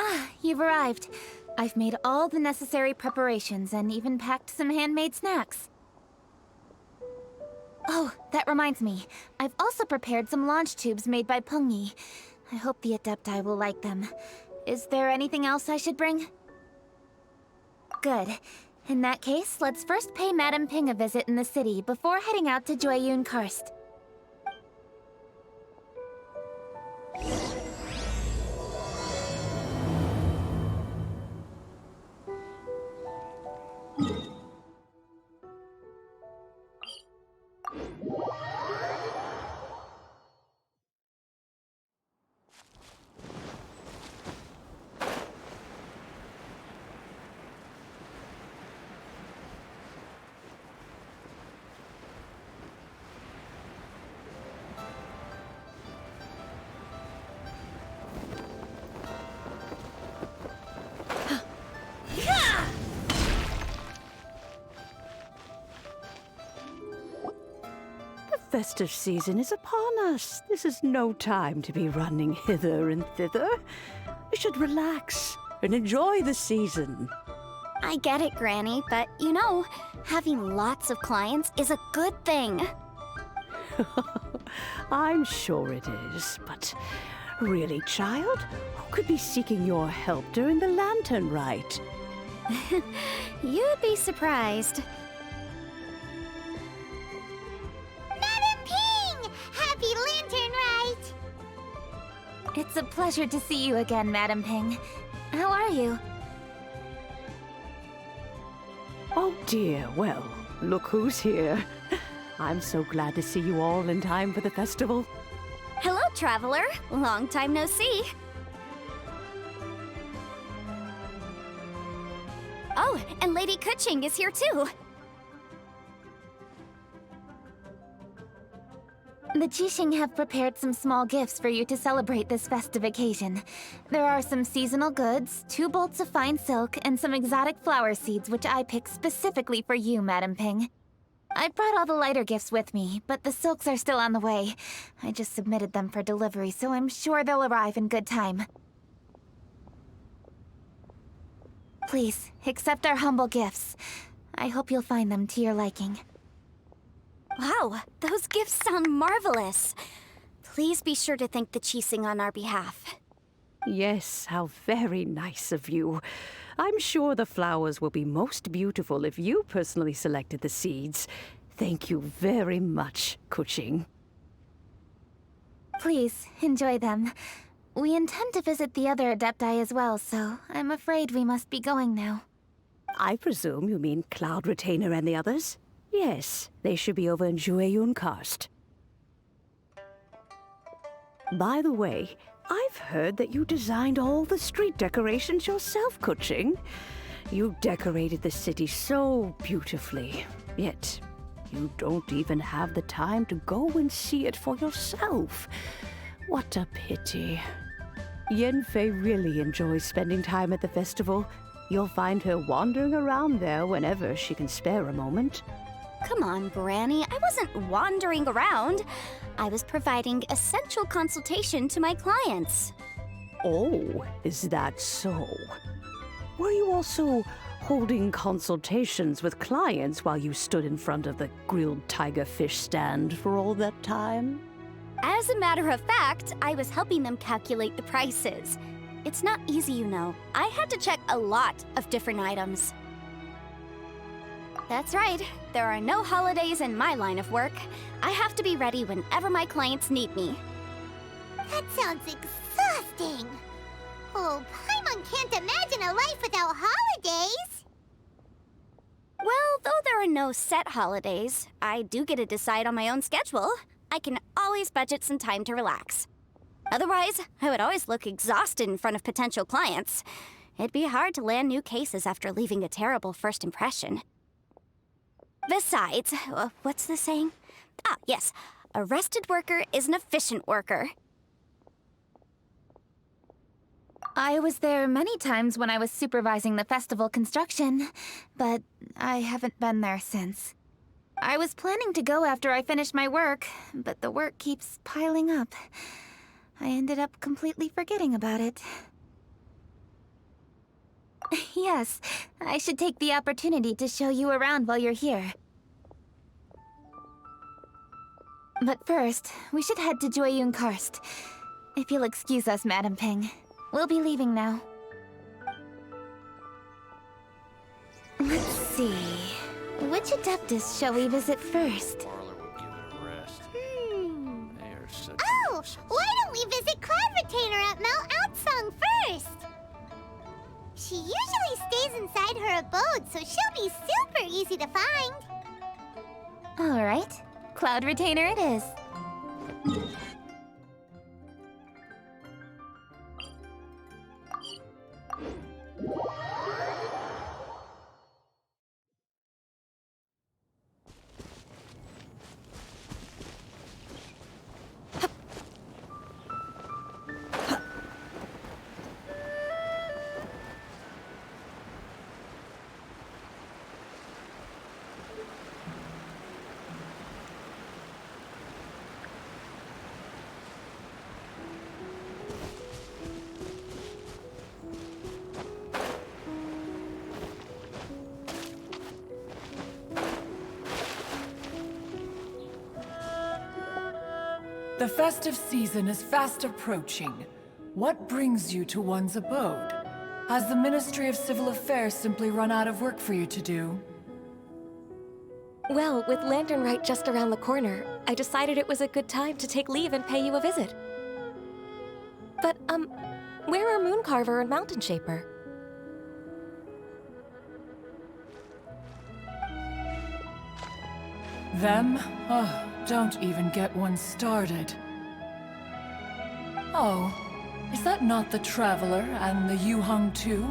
Ah, you've arrived. I've made all the necessary preparations and even packed some handmade snacks. Oh, that reminds me. I've also prepared some launch tubes made by Pungi. I hope the Adepti will like them. Is there anything else I should bring? Good. In that case, let's first pay Madame Ping a visit in the city before heading out to Jueyun Karst. The festive season is upon us. This is no time to be running hither and thither. We should relax and enjoy the season. I get it, Granny, but you know, having lots of clients is a good thing. I'm sure it is, but really, child, who could be seeking your help during the lantern rite? You'd be surprised. Madam Ping! Happy Lantern Rite! It's a pleasure to see you again, Madame Ping. How are you? Oh dear, well, look who's here. I'm so glad to see you all in time for the festival. Hello, traveler. Long time no see. Oh, and Lady Keqing is here too. The Keqing have prepared some small gifts for you to celebrate this festive occasion. There are some seasonal goods, 2 bolts of fine silk, and some exotic flower seeds which I picked specifically for you, Madame Ping. I brought all the lighter gifts with me, but the silks are still on the way. I just submitted them for delivery, so I'm sure they'll arrive in good time. Please, accept our humble gifts. I hope you'll find them to your liking. Wow, those gifts sound marvelous. Please be sure to thank the Keqing on our behalf. Yes, how very nice of you. I'm sure the flowers will be most beautiful if you personally selected the seeds. Thank you very much, Keqing. Please, enjoy them. We intend to visit the other Adepti as well, so I'm afraid we must be going now. I presume you mean Cloud Retainer and the others? Yes, they should be over in Jueyun Karst. By the way, I've heard that you designed all the street decorations yourself, Keqing. You decorated the city so beautifully, yet you don't even have the time to go and see it for yourself. What a pity. Yanfei really enjoys spending time at the festival. You'll find her wandering around there whenever she can spare a moment. Come on, Granny. I wasn't wandering around. I was providing essential consultation to my clients. Oh, is that so? Were you also holding consultations with clients while you stood in front of the grilled tiger fish stand for all that time? As a matter of fact, I was helping them calculate the prices. It's not easy, you know. I had to check a lot of different items. That's right. There are no holidays in my line of work. I have to be ready whenever my clients need me. That sounds exhausting. Oh, Paimon can't imagine a life without holidays. Well, though there are no set holidays, I do get to decide on my own schedule. I can always budget some time to relax. Otherwise, I would always look exhausted in front of potential clients. It'd be hard to land new cases after leaving a terrible first impression. Besides, what's the saying? Ah, yes. A rested worker is an efficient worker. I was there many times when I was supervising the festival construction, but I haven't been there since. I was planning to go after I finished my work, but the work keeps piling up. I ended up completely forgetting about it. Yes, I should take the opportunity to show you around while you're here. But first, we should head to Joyun Karst. If you'll excuse us, Madam Ping. We'll be leaving now. Let's see. Which Adeptus shall we visit first? Parlor will give it a rest. They are such. Oh, why don't we visit Cloud Retainer at Mount Outsong first? She usually stays inside her abode, so she'll be super easy to find. All right. Cloud Retainer it is. The festive season is fast approaching. What brings you to one's abode? Has the Ministry of Civil Affairs simply run out of work for you to do? Well, with Lantern Rite just around the corner, I decided it was a good time to take leave and pay you a visit. But, where are Mooncarver and Mountain Shaper? Them? Oh, don't even get one started. Oh, is that not the Traveler and the Yuheng too?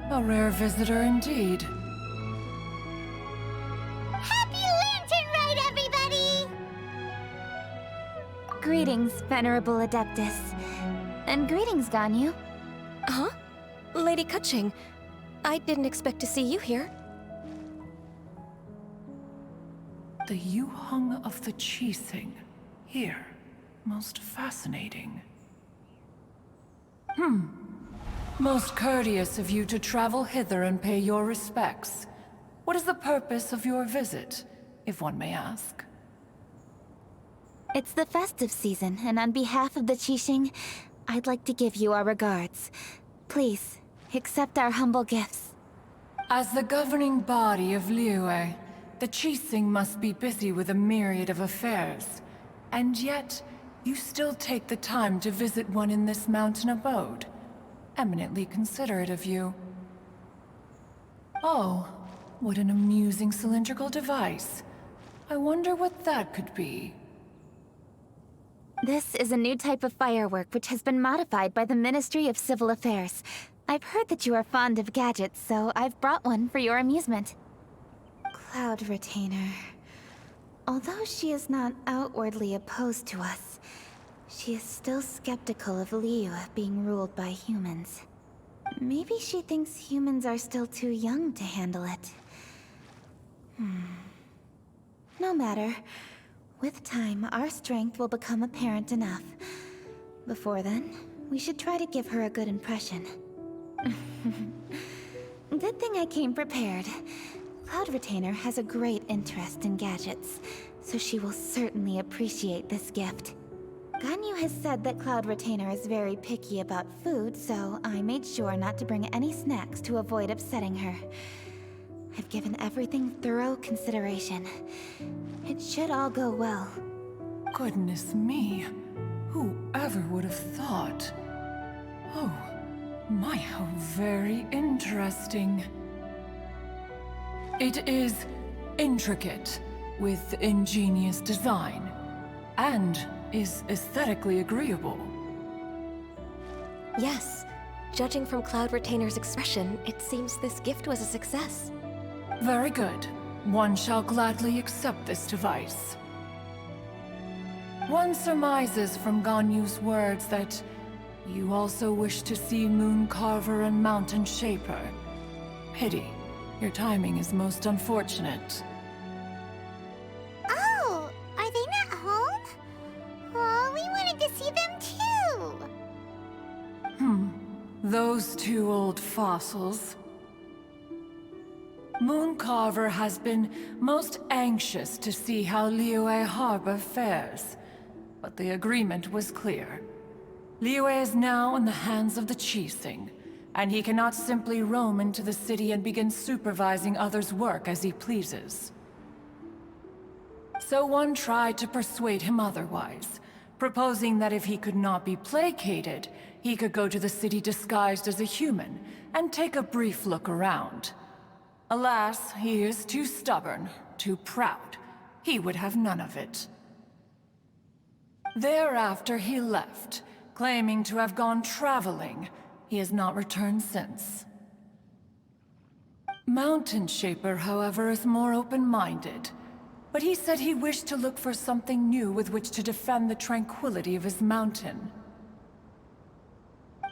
A rare visitor indeed. Happy Lantern Rite, everybody! Greetings, Venerable Adeptus. And greetings, Ganyu. Huh? Lady Keqing, I didn't expect to see you here. The Yuheng of the Keqing. Here. Most fascinating. Most courteous of you to travel hither and pay your respects. What is the purpose of your visit, if one may ask? It's the festive season, and on behalf of the Keqing, I'd like to give you our regards. Please, accept our humble gifts. As the governing body of Liyue, the Keqing must be busy with a myriad of affairs. And yet, you still take the time to visit one in this mountain abode. Eminently considerate of you. Oh, what an amusing cylindrical device. I wonder what that could be. This is a new type of firework which has been modified by the Ministry of Civil Affairs. I've heard that you are fond of gadgets, so I've brought one for your amusement. Cloud Retainer. Although she is not outwardly opposed to us, she is still skeptical of Liyue being ruled by humans. Maybe she thinks humans are still too young to handle it. No matter. With time, our strength will become apparent enough. Before then, we should try to give her a good impression. Good thing I came prepared. Cloud Retainer has a great interest in gadgets, so she will certainly appreciate this gift. Ganyu has said that Cloud Retainer is very picky about food, so I made sure not to bring any snacks to avoid upsetting her. I've given everything thorough consideration. It should all go well. Goodness me. Whoever would have thought? Oh, my, how very interesting. It is intricate, with ingenious design, and is aesthetically agreeable. Yes. Judging from Cloud Retainer's expression, it seems this gift was a success. Very good. One shall gladly accept this device. One surmises from Ganyu's words that You also wish to see Moon Carver and Mountain Shaper. Pity. Your timing is most unfortunate. Oh, are they not home? Oh, we wanted to see them too. Those two old fossils. Moon Carver has been most anxious to see how Liyue Harbor fares, but the agreement was clear. Liyue is now in the hands of the Keqing, and he cannot simply roam into the city and begin supervising others' work as he pleases. So one tried to persuade him otherwise, proposing that if he could not be placated, he could go to the city disguised as a human and take a brief look around. Alas, he is too stubborn, too proud. He would have none of it. Thereafter he left, claiming to have gone traveling. He has not returned since. Mountain Shaper, however, is more open-minded. But he said he wished to look for something new with which to defend the tranquility of his mountain.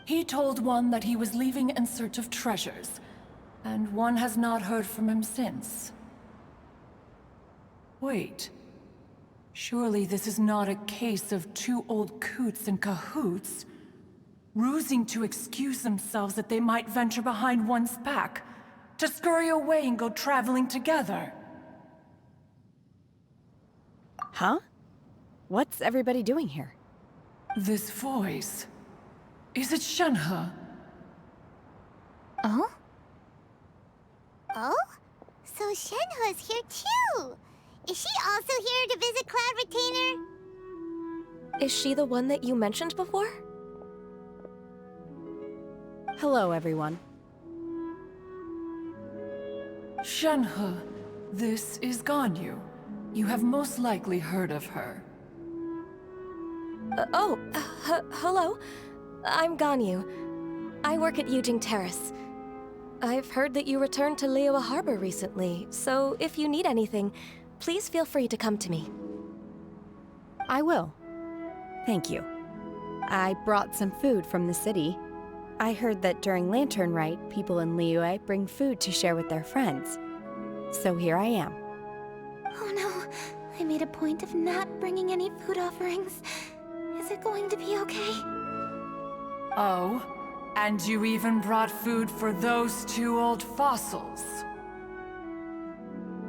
He told one that he was leaving in search of treasures, and one has not heard from him since. Wait. Surely this is not a case of two old coots in cahoots, rusing to excuse themselves that they might venture behind one's back, to scurry away and go traveling together. Huh? What's everybody doing here? This voice... is it Shenhe? Oh? Oh? So Shenhe's here too! Is she also here to visit Cloud Retainer? Is she the one that you mentioned before? Hello, everyone. Shenhe, this is Ganyu. You have most likely heard of her. Hello. I'm Ganyu. I work at Yujing Terrace. I've heard that you returned to Liyue Harbor recently, so if you need anything, please feel free to come to me. I will. Thank you. I brought some food from the city. I heard that during Lantern Rite, people in Liyue bring food to share with their friends. So here I am. Oh no, I made a point of not bringing any food offerings. Is it going to be okay? Oh, and you even brought food for those two old fossils.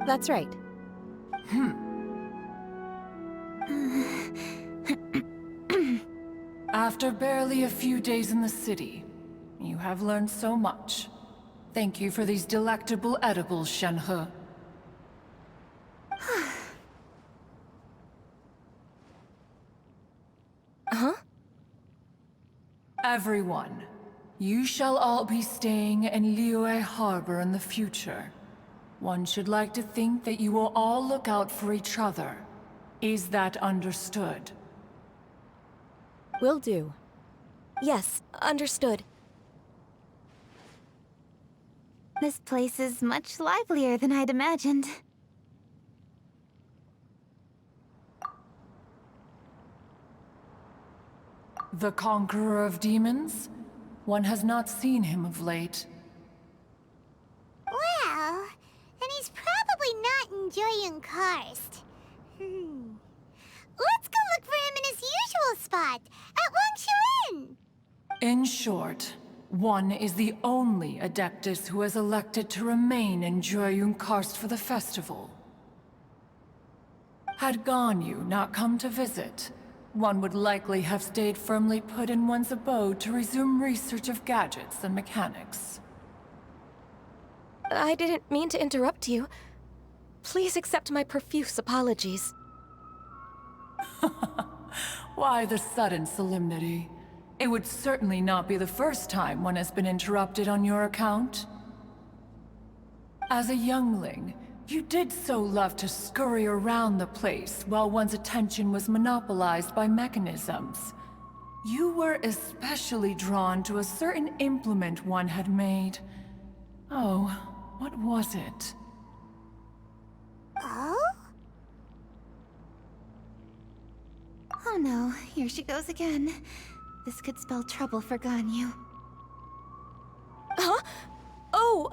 That's right. After barely a few days in the city, you have learned so much. Thank you for these delectable edibles, Shenhe. Huh? Everyone, you shall all be staying in Liyue Harbor in the future. One should like to think that you will all look out for each other. Is that understood? Will do. Yes, understood. This place is much livelier than I'd imagined. The Conqueror of Demons? One has not seen him of late. Well, then he's probably not enjoying Karst. Let's go look for him in his usual spot, at Wangshuin! In short, one is the only Adeptus who has elected to remain in Jueyun Karst for the festival. Had Ganyu not come to visit, one would likely have stayed firmly put in one's abode to resume research of gadgets and mechanics. I didn't mean to interrupt you. Please accept my profuse apologies. Why the sudden solemnity? It would certainly not be the first time one has been interrupted on your account. As a youngling, you did so love to scurry around the place while one's attention was monopolized by mechanisms. You were especially drawn to a certain implement one had made. Oh, what was it? Oh? Oh no, here she goes again. This could spell trouble for Ganyu. Huh? Oh,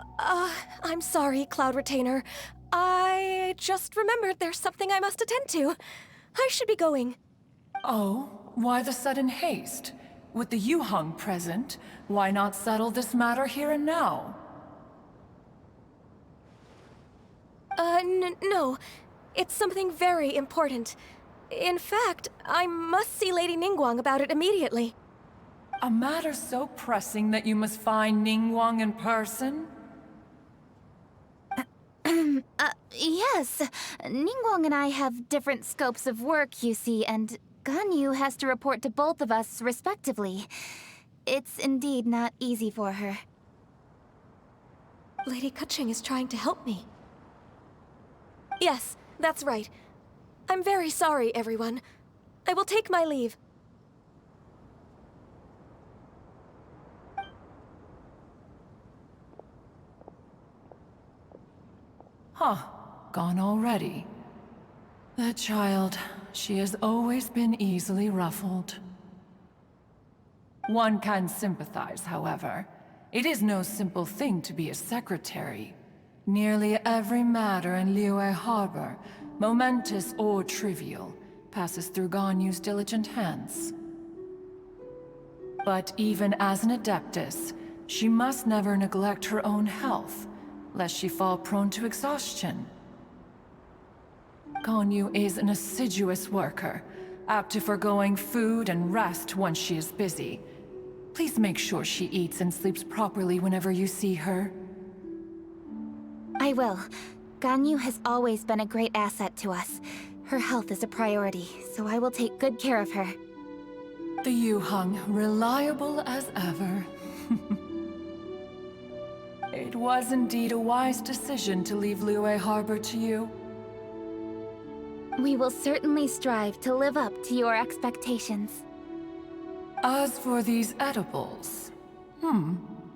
I'm sorry, Cloud Retainer. I just remembered there's something I must attend to. I should be going. Oh, why the sudden haste? With the Yuheng present, why not settle this matter here and now? No. It's something very important. In fact, I must see Lady Ningguang about it immediately. A matter so pressing that you must find Ningguang in person? Yes. Ningguang and I have different scopes of work, you see, and Ganyu has to report to both of us respectively. It's indeed not easy for her. Lady Keqing is trying to help me. Yes, that's right. I'm very sorry, everyone. I will take my leave. Huh. Gone already. That child, she has always been easily ruffled. One can sympathize, however. It is no simple thing to be a secretary. Nearly every matter in Liyue Harbor, momentous or trivial, passes through Ganyu's diligent hands. But even as an adeptus, she must never neglect her own health, lest she fall prone to exhaustion. Ganyu is an assiduous worker, apt to forgoing food and rest once she is busy. Please make sure she eats and sleeps properly whenever you see her. I will. Ganyu has always been a great asset to us. Her health is a priority, so I will take good care of her. The Yuheng, reliable as ever. It was indeed a wise decision to leave Liyue Harbor to you. We will certainly strive to live up to your expectations. As for these edibles,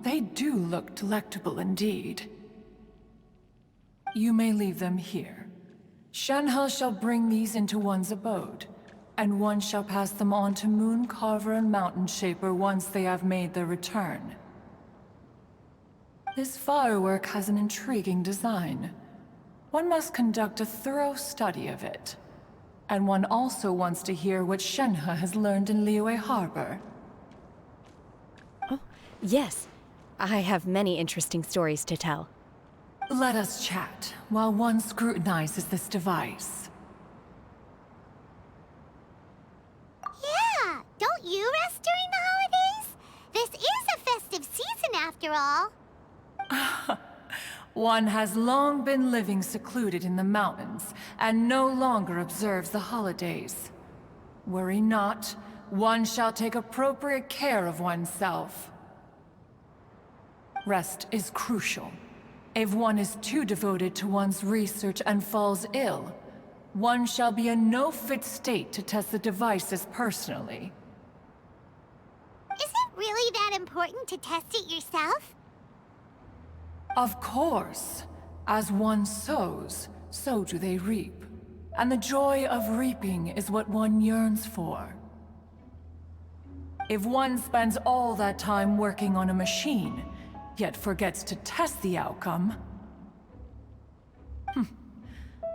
they do look delectable indeed. You may leave them here. Shenhe shall bring these into one's abode, and one shall pass them on to Moon Carver and Mountain Shaper once they have made their return. This firework has an intriguing design. One must conduct a thorough study of it. And one also wants to hear what Shenhe has learned in Liyue Harbor. Oh, yes. I have many interesting stories to tell. Let us chat while one scrutinizes this device. Yeah, don't you rest during the holidays? This is a festive season after all. One has long been living secluded in the mountains, and no longer observes the holidays. Worry not, one shall take appropriate care of oneself. Rest is crucial. If one is too devoted to one's research and falls ill, one shall be in no fit state to test the devices personally. Is it really that important to test it yourself? Of course. As one sows, so do they reap. And the joy of reaping is what one yearns for. If one spends all that time working on a machine, yet forgets to test the outcome,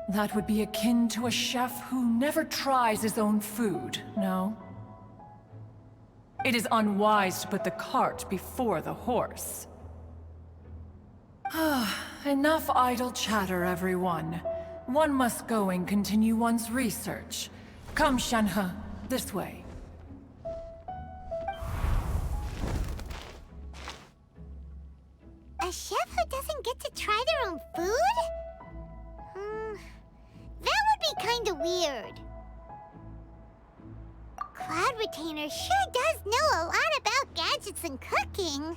that would be akin to a chef who never tries his own food, no? It is unwise to put the cart before the horse. Enough idle chatter, everyone. One must go and continue one's research. Come, Shenhe, this way. A chef who doesn't get to try their own food? That would be kinda weird. Cloud Retainer sure does know a lot about gadgets and cooking.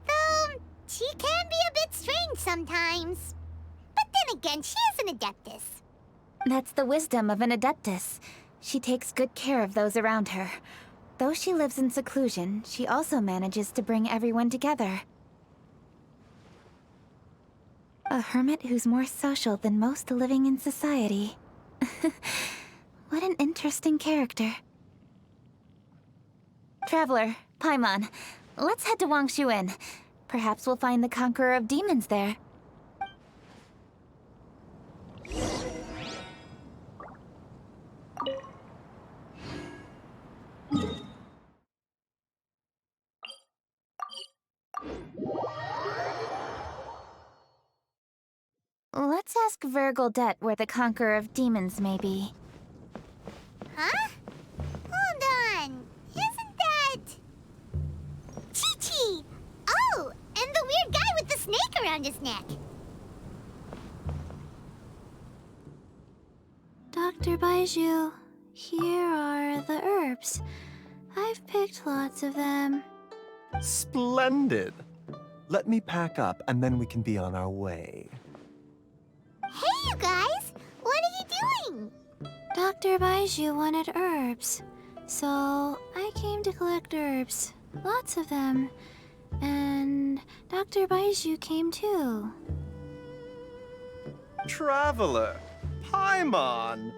Though, she can be a bit strange sometimes. But then again, she is an adeptus. That's the wisdom of an adeptus. She takes good care of those around her. Though she lives in seclusion, she also manages to bring everyone together. A hermit who's more social than most living in society. What an interesting character. Traveler, Paimon, let's head to Wangshuin. Perhaps we'll find the Conqueror of Demons there. Let's ask Vergoldet where the Conqueror of Demons may be. Huh? Hold on. Isn't that... Chi-Chi! Oh, and the weird guy with the snake around his neck. Dr. Baiju, here are the herbs. I've picked lots of them. Splendid! Let me pack up and then we can be on our way. Hey, you guys! What are you doing? Dr. Baiju wanted herbs, so I came to collect herbs. Lots of them. And Dr. Baiju came too. Traveler! Paimon!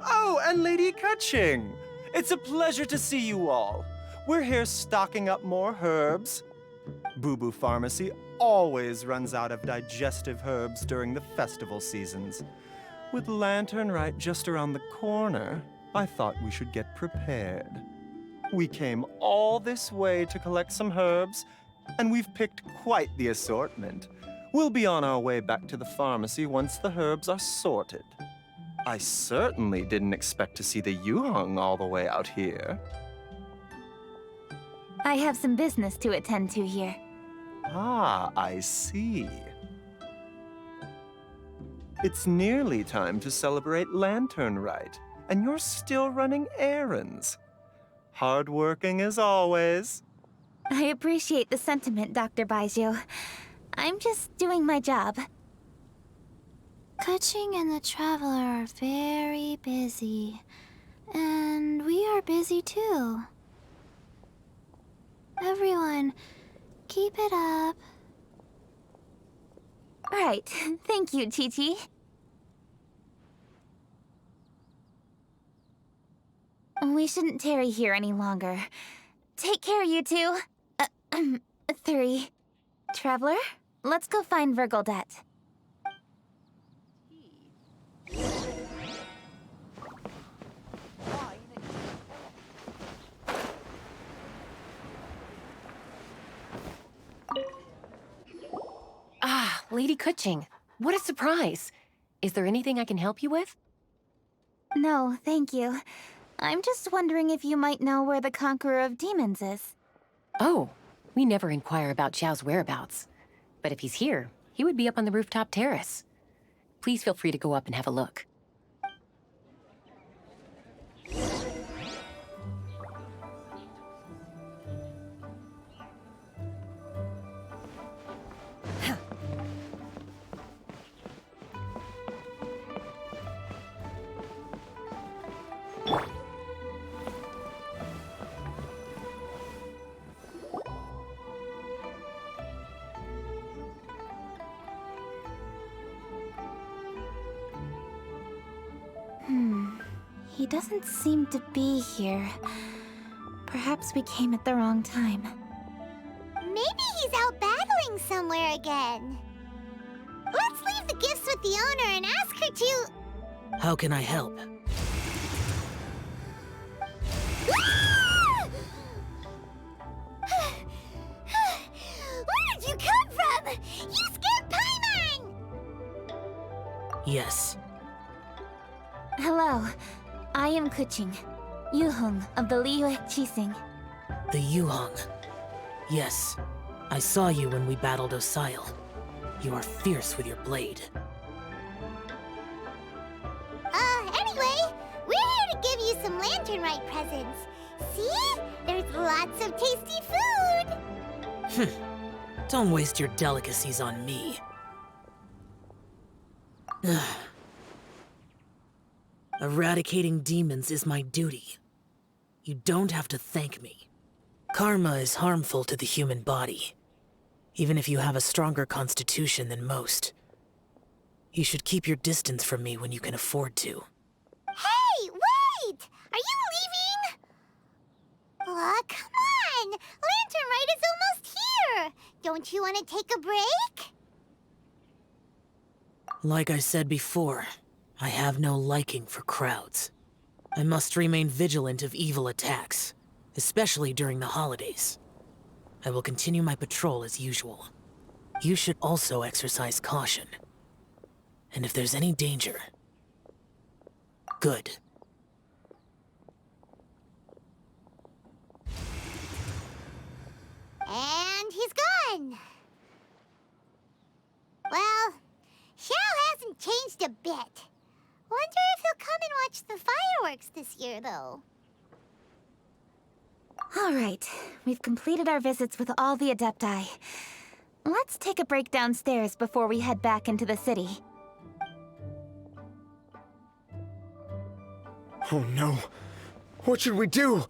Oh, and Lady Keqing! It's a pleasure to see you all. We're here stocking up more herbs. Boo Boo Pharmacy always runs out of digestive herbs during the festival seasons. With Lantern right just around the corner, I thought we should get prepared. We came all this way to collect some herbs, and we've picked quite the assortment. We'll be on our way back to the pharmacy once the herbs are sorted. I certainly didn't expect to see the Yuheng all the way out here. I have some business to attend to here. Ah, I see. It's nearly time to celebrate Lantern Rite, and you're still running errands. Hardworking as always. I appreciate the sentiment, Dr. Baiju. I'm just doing my job. Keqing and the Traveler are very busy. And we are busy too. Everyone, keep it up. Right. Thank you, Chi-Chi. We shouldn't tarry here any longer. Take care, you two. 3. Traveler, let's go find Vergoldet. Ah, Lady Keqing. What a surprise. Is there anything I can help you with? No, thank you. I'm just wondering if you might know where the Conqueror of Demons is. Oh, we never inquire about Xiao's whereabouts. But if he's here, he would be up on the rooftop terrace. Please feel free to go up and have a look. He doesn't seem to be here. Perhaps we came at the wrong time. Maybe he's out battling somewhere again. Let's leave the gifts with the owner and ask her to... How can I help? Where did you come from? You scared Paimon! Yes. Hello. I am Keqing, Yuheng of the Liyue Keqing. The Yuheng. Yes. I saw you when we battled Osile. You are fierce with your blade. Anyway, we're here to give you some Lantern Rite presents. See? There's lots of tasty food! Don't waste your delicacies on me. Eradicating demons is my duty. You don't have to thank me. Karma is harmful to the human body, even if you have a stronger constitution than most. You should keep your distance from me when you can afford to. Hey, wait! Are you leaving? Aw, come is almost here. Don't you want to take a break? Like I said before, I have no liking for crowds. I must remain vigilant of evil attacks, especially during the holidays. I will continue my patrol as usual. You should also exercise caution. And if there's any danger... Good. And he's gone. Well, Xiao hasn't changed a bit. Wonder if he'll come and watch the fireworks this year, though. All right, we've completed our visits with all the Adepti. Let's take a break downstairs before we head back into the city. Oh no. What should we do?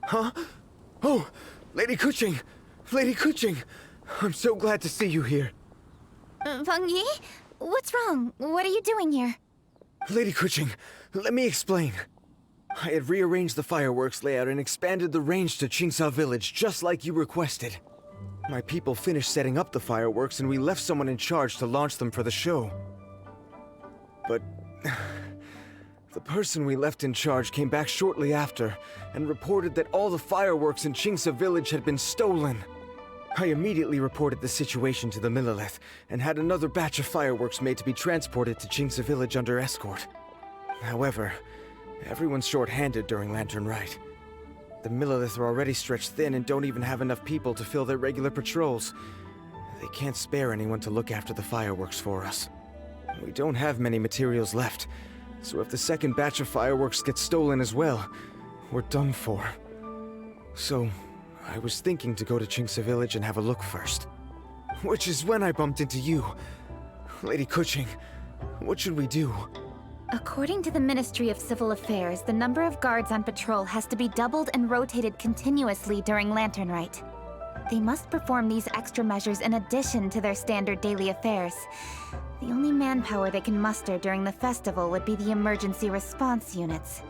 Huh? Oh, Lady Keqing! Lady Keqing! I'm so glad to see you here. Peng Yi? What's wrong? What are you doing here? Lady Keqing, let me explain. I had rearranged the fireworks layout and expanded the range to Qingsa Village, just like you requested. My people finished setting up the fireworks and we left someone in charge to launch them for the show. But... the person we left in charge came back shortly after and reported that all the fireworks in Qingsa Village had been stolen. I immediately reported the situation to the Millelith and had another batch of fireworks made to be transported to Qingsa Village under escort. However, everyone's short-handed during Lantern Rite. The Millelith are already stretched thin and don't even have enough people to fill their regular patrols. They can't spare anyone to look after the fireworks for us. We don't have many materials left, so if the second batch of fireworks gets stolen as well, we're done for. So, I was thinking to go to Qingsa Village and have a look first. Which is when I bumped into you. Lady Keqing, what should we do? According to the Ministry of Civil Affairs, the number of guards on patrol has to be doubled and rotated continuously during Lantern Rite. They must perform these extra measures in addition to their standard daily affairs. The only manpower they can muster during the festival would be the emergency response units.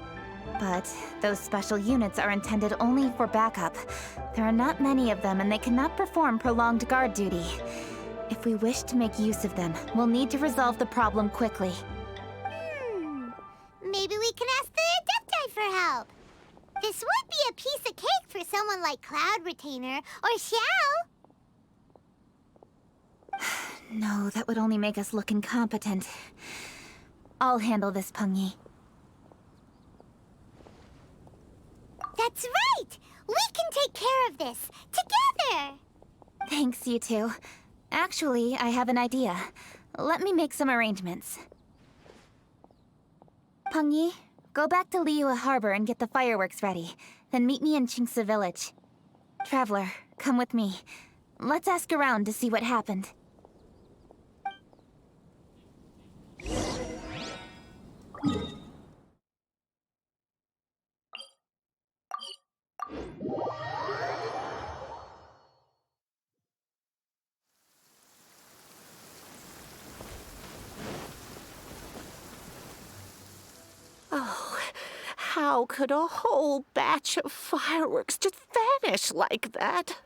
But those special units are intended only for backup. There are not many of them and they cannot perform prolonged guard duty. If we wish to make use of them, we'll need to resolve the problem quickly. Maybe we can ask the Adepti for help. This would be a piece of cake for someone like Cloud Retainer or Xiao. No, that would only make us look incompetent. I'll handle this, Peng Yi. That's right! We can take care of this, together! Thanks, you two. Actually, I have an idea. Let me make some arrangements. Peng Yi, go back to Liyue Harbor and get the fireworks ready. Then meet me in Qingsa Village. Traveler, come with me. Let's ask around to see what happened. Oh, how could a whole batch of fireworks just vanish like that?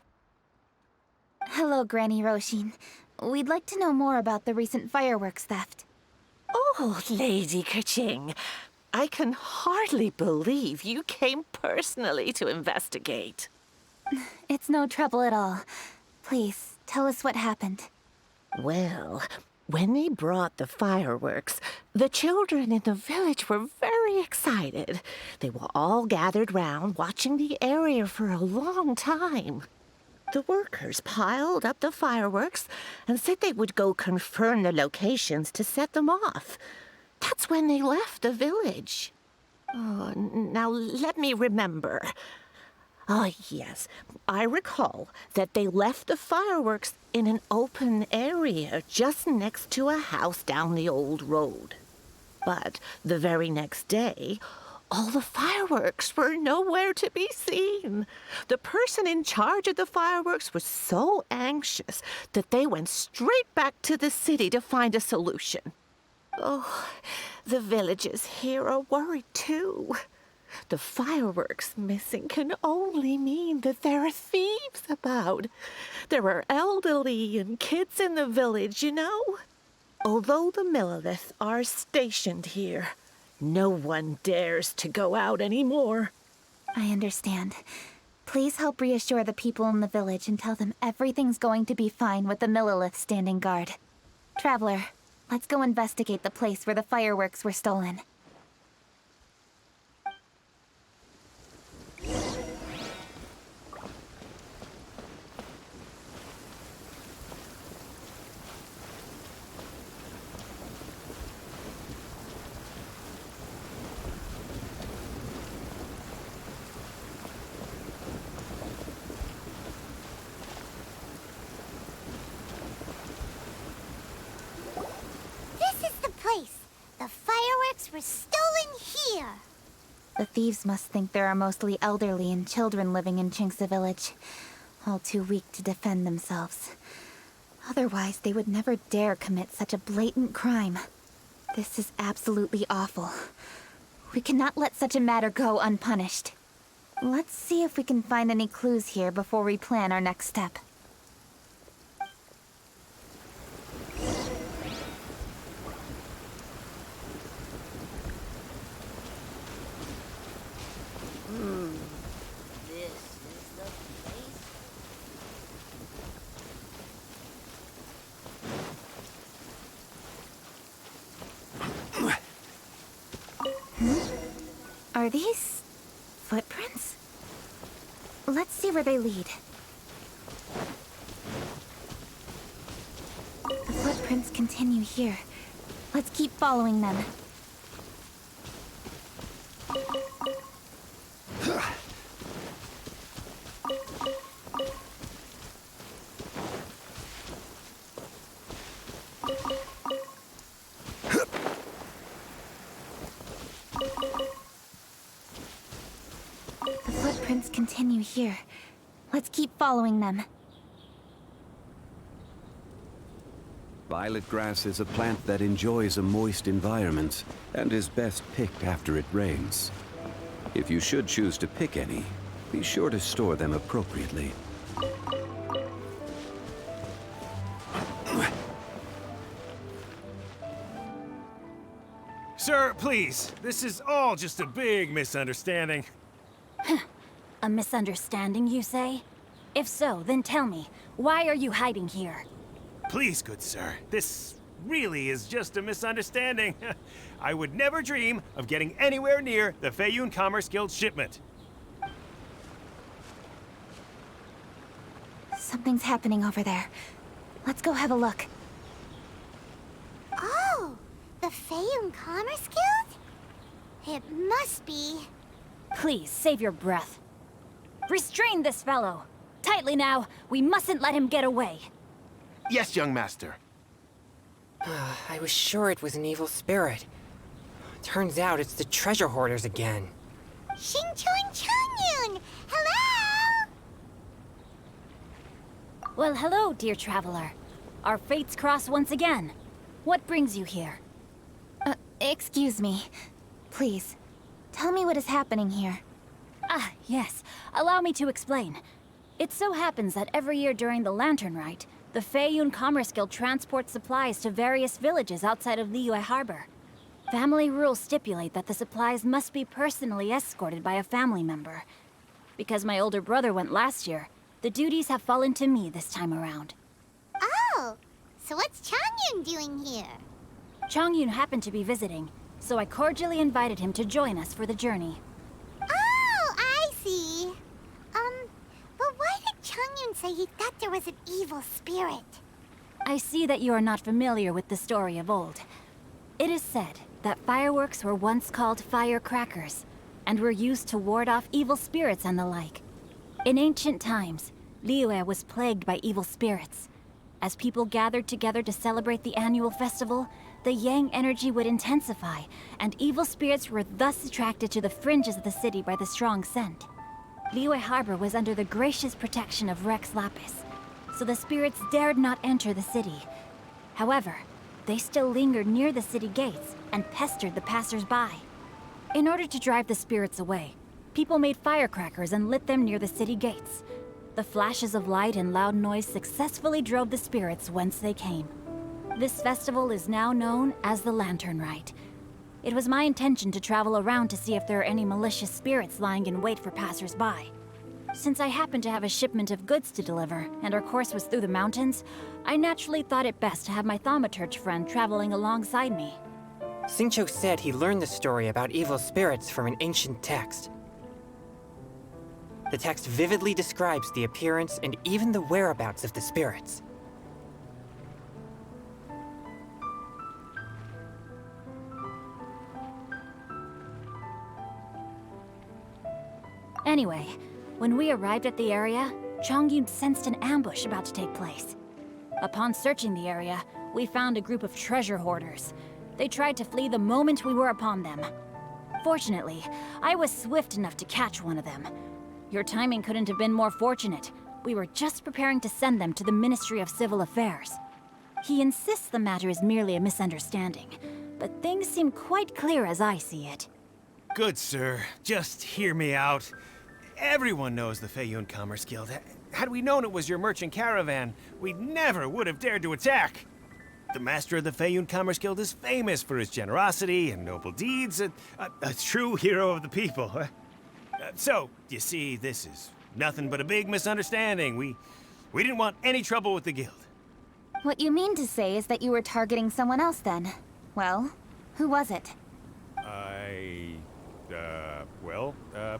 Hello, Granny Roshin. We'd like to know more about the recent fireworks theft. Oh, Lady Keqing, I can hardly believe you came personally to investigate. It's no trouble at all. Please, tell us what happened. Well, when they brought the fireworks, the children in the village were very excited. They were all gathered round, watching the area for a long time. The workers piled up the fireworks and said they would go confirm the locations to set them off. That's when they left the village. Oh, now let me remember. Oh, yes. I recall that they left the fireworks in an open area just next to a house down the old road. But the very next day, all the fireworks were nowhere to be seen. The person in charge of the fireworks was so anxious that they went straight back to the city to find a solution. Oh, the villagers here are worried too. The fireworks missing can only mean that there are thieves about. There are elderly and kids in the village, you know. Although the Millilith are stationed here, no one dares to go out anymore. I understand. Please help reassure the people in the village and tell them everything's going to be fine with the Millilith standing guard. Traveler, let's go investigate the place where the fireworks were stolen. The fireworks were stolen here! The thieves must think there are mostly elderly and children living in Qingce village, all too weak to defend themselves. Otherwise, they would never dare commit such a blatant crime. This is absolutely awful. We cannot let such a matter go unpunished. Let's see if we can find any clues here before we plan our next step. Are these footprints? Let's see where they lead. The footprints continue here. Let's keep following them. Continue here. Let's keep following them. Violet grass is a plant that enjoys a moist environment and is best picked after it rains. If you should choose to pick any, be sure to store them appropriately. Sir, please. This is all just a big misunderstanding. A misunderstanding, you say? If so, then tell me, why are you hiding here? Please, good sir. This really is just a misunderstanding. I would never dream of getting anywhere near the Feiyun Commerce Guild shipment. Something's happening over there. Let's go have a look. Oh, the Feiyun Commerce Guild? It must be... Please, save your breath. Restrain this fellow! Tightly now, we mustn't let him get away. Yes, young master. I was sure it was an evil spirit. Turns out it's the treasure hoarders again. Xingqiu Changyun! Hello! Well, hello, dear traveler. Our fates cross once again. What brings you here? Excuse me. Please, tell me what is happening here. Ah, yes. Allow me to explain. It so happens that every year during the Lantern Rite, the Feiyun Commerce Guild transports supplies to various villages outside of Liyue Harbor. Family rules stipulate that the supplies must be personally escorted by a family member. Because my older brother went last year, the duties have fallen to me this time around. Oh, so what's Changyun doing here? Changyun happened to be visiting, so I cordially invited him to join us for the journey. Oh, I see. But why did Changyun say he thought there was an evil spirit? I see that you are not familiar with the story of old. It is said that fireworks were once called firecrackers, and were used to ward off evil spirits and the like. In ancient times, Liyue was plagued by evil spirits. As people gathered together to celebrate the annual festival, the Yang energy would intensify, and evil spirits were thus attracted to the fringes of the city by the strong scent. Liyue Harbor was under the gracious protection of Rex Lapis, so the spirits dared not enter the city. However, they still lingered near the city gates and pestered the passers-by. In order to drive the spirits away, people made firecrackers and lit them near the city gates. The flashes of light and loud noise successfully drove the spirits whence they came. This festival is now known as the Lantern Rite. It was my intention to travel around to see if there are any malicious spirits lying in wait for passers-by. Since I happened to have a shipment of goods to deliver, and our course was through the mountains, I naturally thought it best to have my thaumaturge friend traveling alongside me. Xingqiu said he learned the story about evil spirits from an ancient text. The text vividly describes the appearance and even the whereabouts of the spirits. Anyway, when we arrived at the area, Chongyun sensed an ambush about to take place. Upon searching the area, we found a group of treasure hoarders. They tried to flee the moment we were upon them. Fortunately, I was swift enough to catch one of them. Your timing couldn't have been more fortunate. We were just preparing to send them to the Ministry of Civil Affairs. He insists the matter is merely a misunderstanding, but things seem quite clear as I see it. Good, sir. Just hear me out. Everyone knows the Feiyun Commerce Guild. Had we known it was your merchant caravan, we never would have dared to attack. The master of the Feiyun Commerce Guild is famous for his generosity and noble deeds, a true hero of the people. So, you see, this is nothing but a big misunderstanding. We didn't want any trouble with the guild. What you mean to say is that you were targeting someone else then? Well, who was it?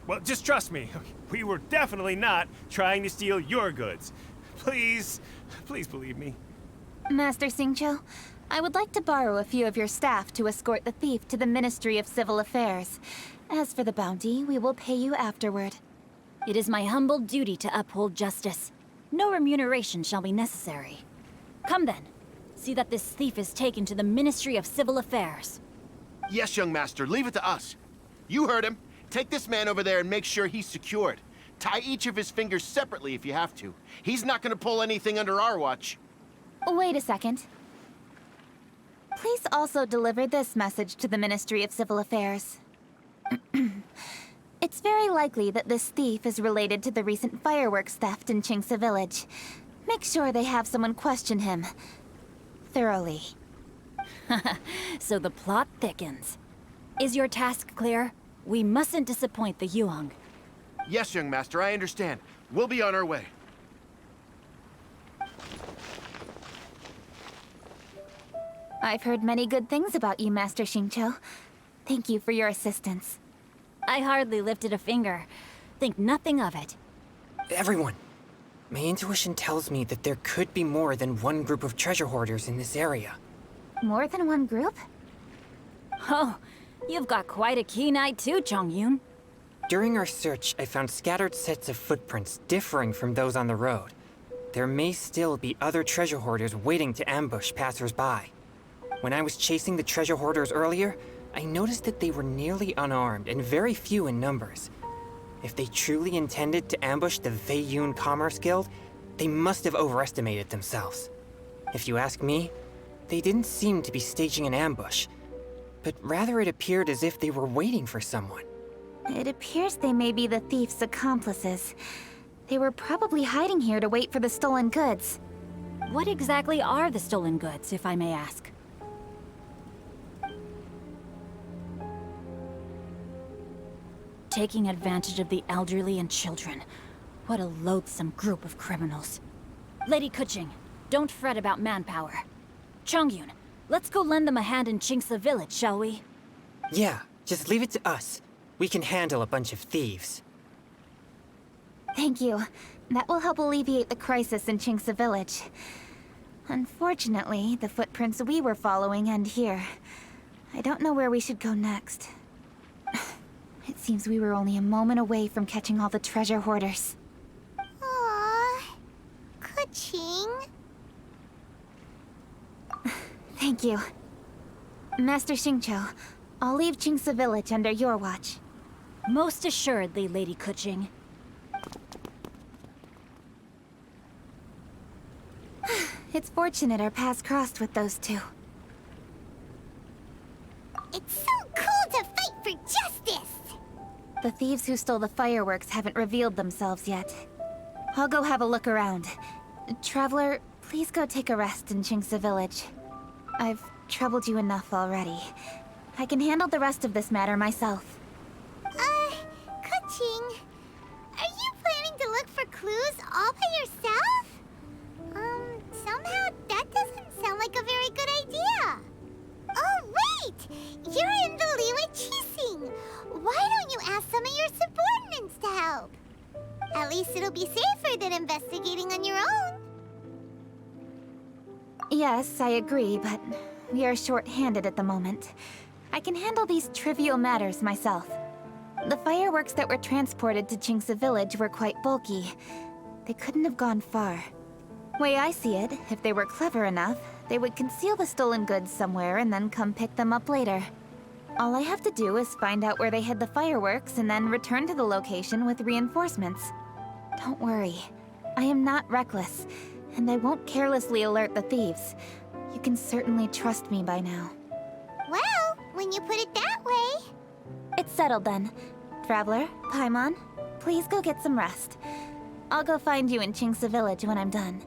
Well, just trust me. We were definitely not trying to steal your goods. Please believe me. Master Xingqiu, I would like to borrow a few of your staff to escort the thief to the Ministry of Civil Affairs. As for the bounty, we will pay you afterward. It is my humble duty to uphold justice. No remuneration shall be necessary. Come then. See that this thief is taken to the Ministry of Civil Affairs. Yes, young master, leave it to us. You heard him. Take this man over there and make sure he's secured. Tie each of his fingers separately if you have to. He's not gonna pull anything under our watch. Wait a second. Please also deliver this message to the Ministry of Civil Affairs. It's very likely that this thief is related to the recent fireworks theft in Qingce Village. Make sure they have someone question him thoroughly. So the plot thickens. Is your task clear? We mustn't disappoint the Yuang. Yes, young master, I understand. We'll be on our way. I've heard many good things about you, Master Xingqiu. Thank you for your assistance. I hardly lifted a finger. Think nothing of it. Everyone, my intuition tells me that there could be more than one group of treasure hoarders in this area. More than one group? Oh, you've got quite a keen eye too, Chongyun. During our search, I found scattered sets of footprints differing from those on the road. There may still be other treasure hoarders waiting to ambush passers-by. When I was chasing the treasure hoarders earlier, I noticed that they were nearly unarmed and very few in numbers. If they truly intended to ambush the Feiyun Commerce Guild, they must have overestimated themselves. If you ask me, they didn't seem to be staging an ambush, but rather it appeared as if they were waiting for someone. It appears they may be the thief's accomplices. They were probably hiding here to wait for the stolen goods. What exactly are the stolen goods, if I may ask? Taking advantage of the elderly and children. What a loathsome group of criminals. Lady Keqing, don't fret about manpower. Chongyun, let's go lend them a hand in Qingce Village, shall we? Yeah, just leave it to us. We can handle a bunch of thieves. Thank you. That will help alleviate the crisis in Qingce Village. Unfortunately, the footprints we were following end here. I don't know where we should go next. It seems we were only a moment away from catching all the treasure hoarders. Aww. Keqing. Thank you. Master Xingqiu, I'll leave Qingce Village under your watch. Most assuredly, Lady Keqing. It's fortunate our paths crossed with those two. It's so cool to fight for justice! The thieves who stole the fireworks haven't revealed themselves yet. I'll go have a look around. Traveler, please go take a rest in Qingce Village. I've troubled you enough already. I can handle the rest of this matter myself. Keqing, are you planning to look for clues all by yourself? Somehow that doesn't sound like a very good idea. Oh, wait! You're in the Liyue Keqing. Why don't you ask some of your subordinates to help? At least it'll be safer than investigating on your own. Yes, I agree, but we are short-handed at the moment. I can handle these trivial matters myself. The fireworks that were transported to Qingce Village were quite bulky. They couldn't have gone far. Way I see it, if they were clever enough, they would conceal the stolen goods somewhere and then come pick them up later. All I have to do is find out where they hid the fireworks and then return to the location with reinforcements. Don't worry. I am not reckless, and I won't carelessly alert the thieves. You can certainly trust me by now. Well, when you put it that way... It's settled then. Traveler, Paimon, please go get some rest. I'll go find you in Qingce Village when I'm done.